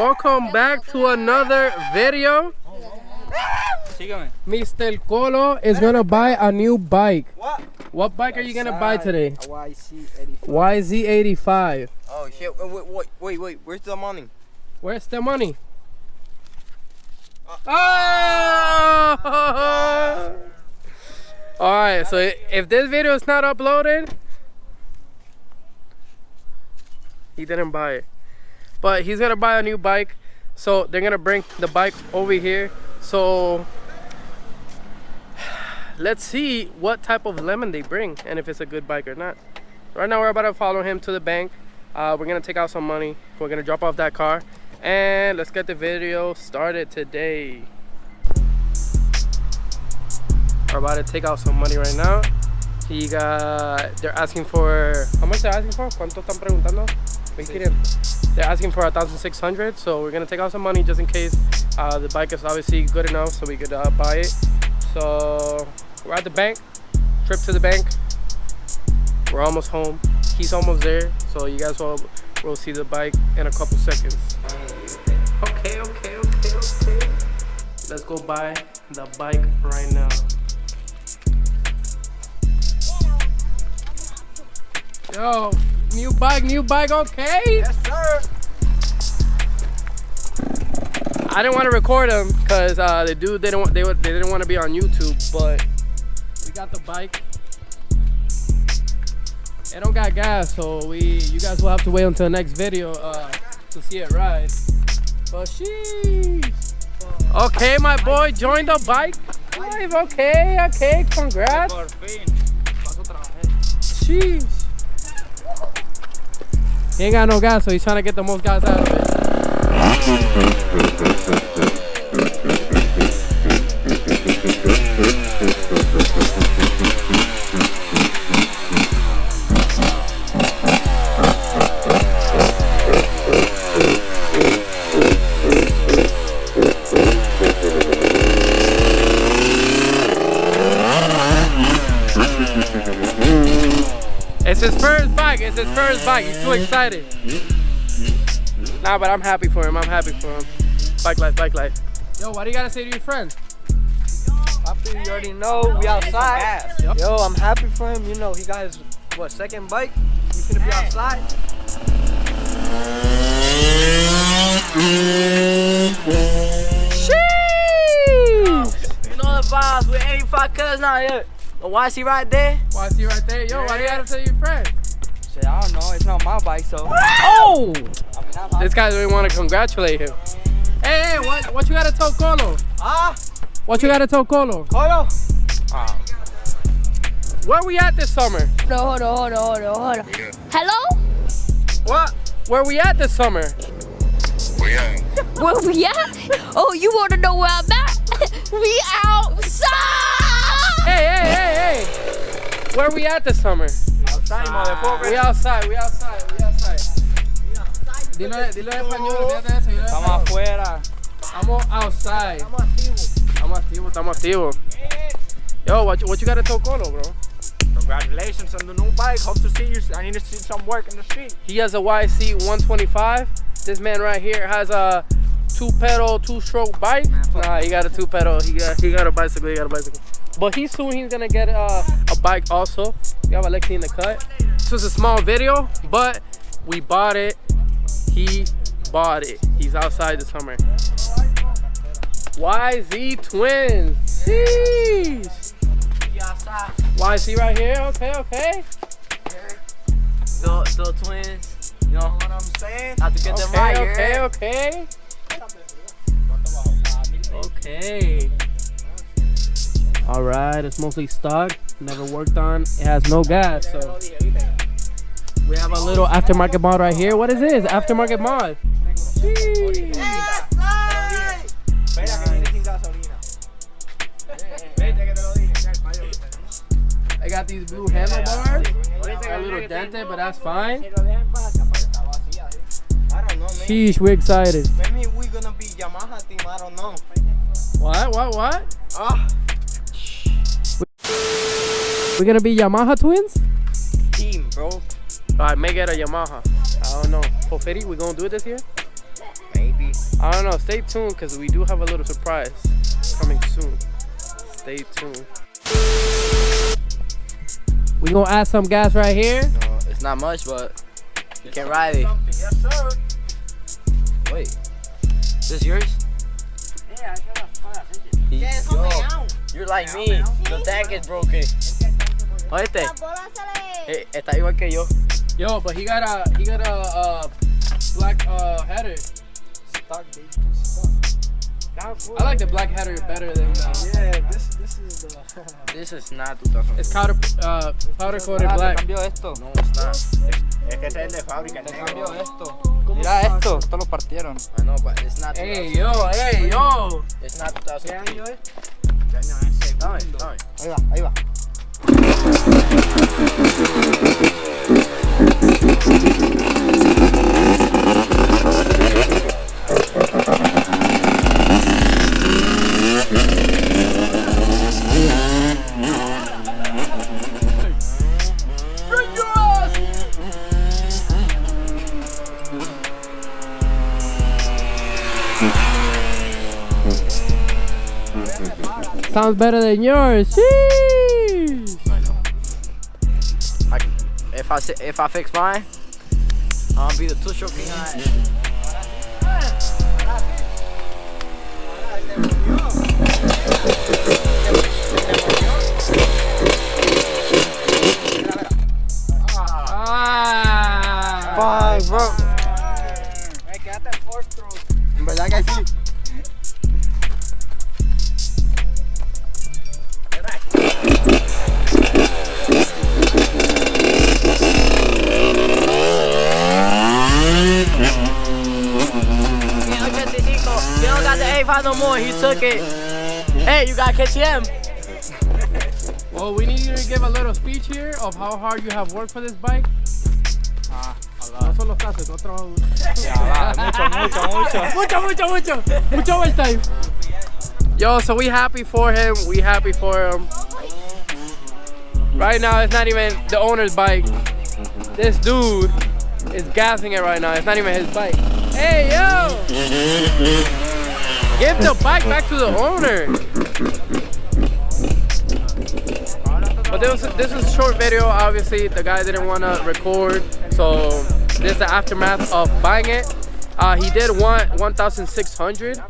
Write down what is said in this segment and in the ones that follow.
welcome back to another video. Mr. Colo is gonna buy a new bike. What bike are you gonna buy today? A YZ85. YZ85. Oh shit! Wait! Where's the money? Where's the money? Oh! All right. So if this video is not uploaded, he didn't buy it. But he's gonna buy a new bike. So they're gonna bring the bike over here. So let's see what type of lemon they bring and if it's a good bike or not. Right now we're about to follow him to the bank. We're gonna take out some money. We're gonna drop off that car and let's get the video started today. We're about to take out some money right now. They're asking for, how much they're asking for? ¿Cuánto están preguntando? They're asking for 1,600, so we're gonna take out some money just in case. The bike is obviously good enough so we could buy it. So we're at the bank, trip to the bank. We're almost home. He's almost there, so you guys will see the bike in a couple seconds. Okay. Let's go buy the bike right now. Yo, new bike, okay? Yes, sir. I didn't want to record them because the dude they didn't want to be on YouTube, but we got the bike. It don't got gas, so you guys will have to wait until the next video to see it ride. But sheesh. Okay, my boy joined the bike live. Okay, congrats. Sheesh. He ain't got no gas, so he's trying to get the most gas out of it. It's his first bike. He's too excited. Nah, but I'm happy for him. Bike life. Yo, what do you gotta say to your friends? Papi, you already know we outside. Yo, I'm happy for him. You know, he got his second bike. He's gonna be outside. Sheesh! You know the vibes with 85 cuz now, yeah. Why is he right there? Yo, what do you gotta tell your friends? Shit, I don't know. It's not my bike, so. Oh! This guy really want to congratulate him. Hey, what you gotta tell Colo? What you gotta tell Colo? Colo? Where we at this summer? Hold on. Hello? What? Where we at this summer? Where we at? Oh, you want to know where I'm at? We outside! Hey! Where we at this summer? We outside. Dilo en español, olvídate de eso. Estamos afuera. Estamos outside. Estamos activos. Yo, what you gotta tell Colo, bro? Congratulations on the new bike. Hope to see you. I need to see some work in the street. He has a YZ125. This man right here has a 2-pedal, 2-stroke bike. Nah, he got a 2-pedal. He got a bicycle. But he's gonna get a bike also. We have Alexi in the cut. This was a small video, but we bought it. He bought it. He's outside this summer. YZ twins. Sheesh. YZ right here. Okay. The twins. You know what I'm saying? Have to get them right. Okay. All right, it's mostly stock, never worked on. It has no gas, so we have a little aftermarket mod right here. What is this? Aftermarket mod. I got these blue handlebars. They're a little dented, but that's fine. Sheesh, we're excited. Maybe we're gonna be Yamaha team. I don't know. What? We're gonna be Yamaha twins? Team, bro. Alright, make it a Yamaha. I don't know. For 50, we gonna do it this year? Maybe. I don't know. Stay tuned because we do have a little surprise coming soon. Stay tuned. We gonna add some gas right here. No, it's not much, but you can ride it. Yes, sir. Wait, is this yours? Yo, you're like me. The tank is broken. Oíste, está igual que yo. Yo, but he got a black header. Stock, baby. I like the black header better than the. Yeah, this is the. This is not 2000. It's powder coated black. Cambió esto. No, está. Es que ese es el de fábrica. Cambió esto. Mira esto, esto lo partieron. I know, but it's not. Hey yo. It's not 2000. ¿Qué año es? Dame. Ahí va. Sounds better than yours. Sheesh. If I fix mine, I'll be the two-stroke king. Fuck, bro. Quédate en 4-stroke. En verdad que sí. You don't got the 85 no more. He took it. Hey, you got KTM. Well, we need you to give a little speech here of how hard you have worked for this bike. No solo haces, no trabajo. Mucho overtime. Yo, so we happy for him. We happy for him. Right now, it's not even the owner's bike. This dude is gassing it right now. It's not even his bike. Hey, yo! Give the bike back to the owner. But this was a short video. Obviously, the guy didn't want to record, so this is the aftermath of buying it. He did want 1,600,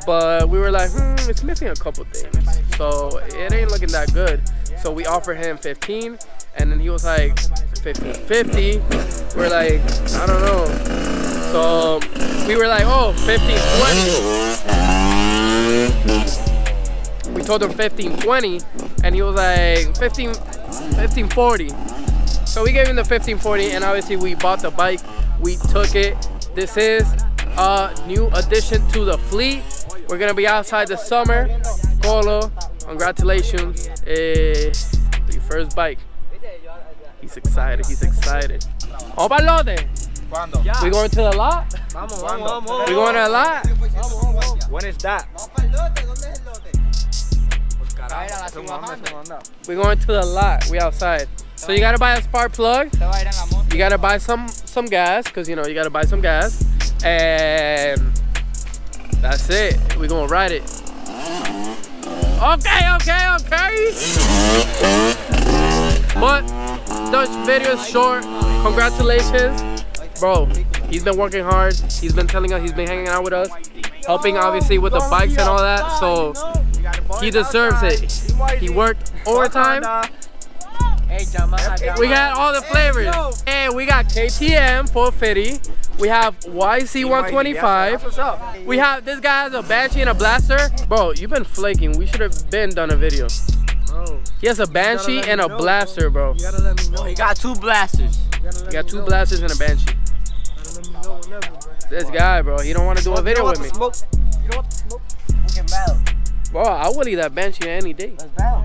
but we were like, it's missing a couple things, so it ain't looking that good. So we offered him 15, and then he was like 1550. We're like, I don't know. So we were like, oh, 1520. We told him 1520, and he was like 1540. So we gave him the 1540, and obviously we bought the bike. We took it. This is a new addition to the fleet. We're gonna be outside this summer. Colo, congratulations. Your first bike. He's excited. Vamos para el lote. ¿Cuándo? We going to the lot? Vamos. We going to the lot? When is that? We going to the lot. We outside. So you gotta buy a spark plug. You gotta buy some gas, cause you know you gotta buy some gas, and that's it. We gonna ride it. Okay. But the video is short. Congratulations, bro. He's been working hard. He's been telling us, he's been hanging out with us, helping obviously with the bikes and all that. So he deserves it. He worked overtime. We got all the flavors. And we got KTM 450. We have YZ125. We have, this guy has a Banshee and a Blaster. Bro, you've been flaking. We should have been done a video. He has a Banshee and a Blaster, bro. You gotta let me know. He got 2 blasters. He got 2 Blasters and a Banshee. This guy, bro, he don't want to do a video with me. You don't want the smoke? We can battle. Bro, I will eat that Banshee any day. Let's battle.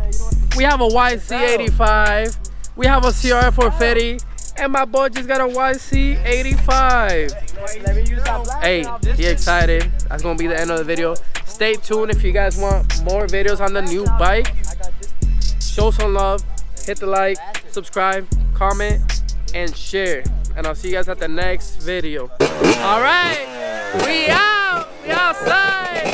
We have a YZ85. We have a CR450. And my boy just got a YZ85. Let me use that blaster. Hey, he excited. That's gonna be the end of the video. Stay tuned if you guys want more videos on the new bike. Show some love. Hit the like, subscribe, comment, and share. And I'll see you guys at the next video. All right, we out. We outside.